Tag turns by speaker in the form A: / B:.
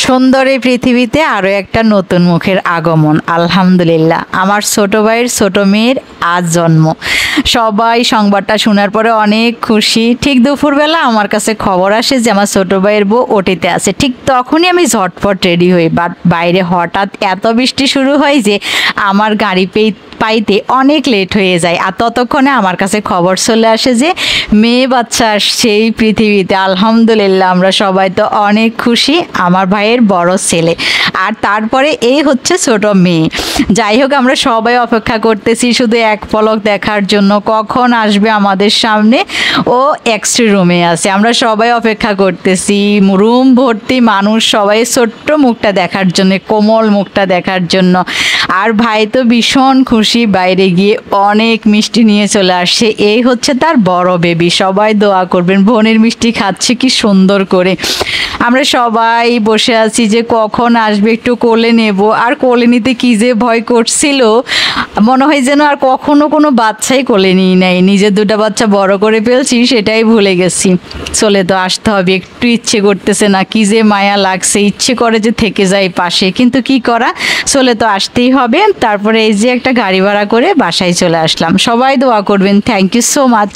A: সুন্দর এই পৃথিবীতে আরও একটা নতুন মুখের আগমন। আলহামদুলিল্লাহ, আমার ছোট ভাইয়ের ছোট মেয়ের আজ জন্ম। সবাই সংবাদটা শোনার পরে অনেক খুশি। ঠিক দুপুরবেলা আমার কাছে খবর আসে যে আমার ছোট ভাইয়ের বউ ওটিতে আছে। ঠিক তখনই আমি ঝটপট রেডি হই, বাট বাইরে হঠাৎ এত বৃষ্টি শুরু হয় যে আমার গাড়ি পাইতে অনেক লেট হয়ে যায়। আর ততক্ষণে আমার কাছে খবর চলে আসে যে মেয়ে বাচ্চা আসছে এই পৃথিবীতে। আলহামদুলিল্লাহ, আমরা সবাই তো অনেক খুশি। আমার ভাইয়ের বড় ছেলে, আর তারপরে এই হচ্ছে ছোট মেয়ে। যাই হোক, আমরা সবাই অপেক্ষা করতেছি শুধু এক পলক দেখার জন্য, কখন আসবে আমাদের সামনে। ও এক্সট্রি রুমে আছে, আমরা সবাই অপেক্ষা করতেছি। রুম ভর্তি মানুষ, সবাই ছোট্ট মুখটা দেখার জন্য, কোমল মুখটা দেখার জন্য। আর ভাই তো ভীষণ খুশি, বাইরে গিয়ে অনেক মিষ্টি নিয়ে চলে আসছে। এই হচ্ছে তার বড় বেবি। সবাই দোয়া করবেন, বোনের মিষ্টি খাচ্ছে কি সুন্দর করে। আমরা সবাই বসে আছি যে কখন আসবে, একটু কোলে নেব। আর কোলে নিতে কি যে ভয় করছিল, মনে হয় যেন আর কখনো কোনো বাচ্চাই কোলে নিই নাই। নিজের দুটো বাচ্চা বড় করে ফেলছি, সেটাই ভুলে গেছি। চলে তো আসতে হবে, একটু ইচ্ছে করতেছে না, কি যে মায়া লাগছে। ইচ্ছে করে যে থেকে যায় পাশে, কিন্তু কি করা, চলে তো আসতেই হবে। তারপরে এই যে একটা গাড়ি ভাড়া করে বাসায় চলে আসলাম। সবাই দোয়া করবেন। Thank you so much.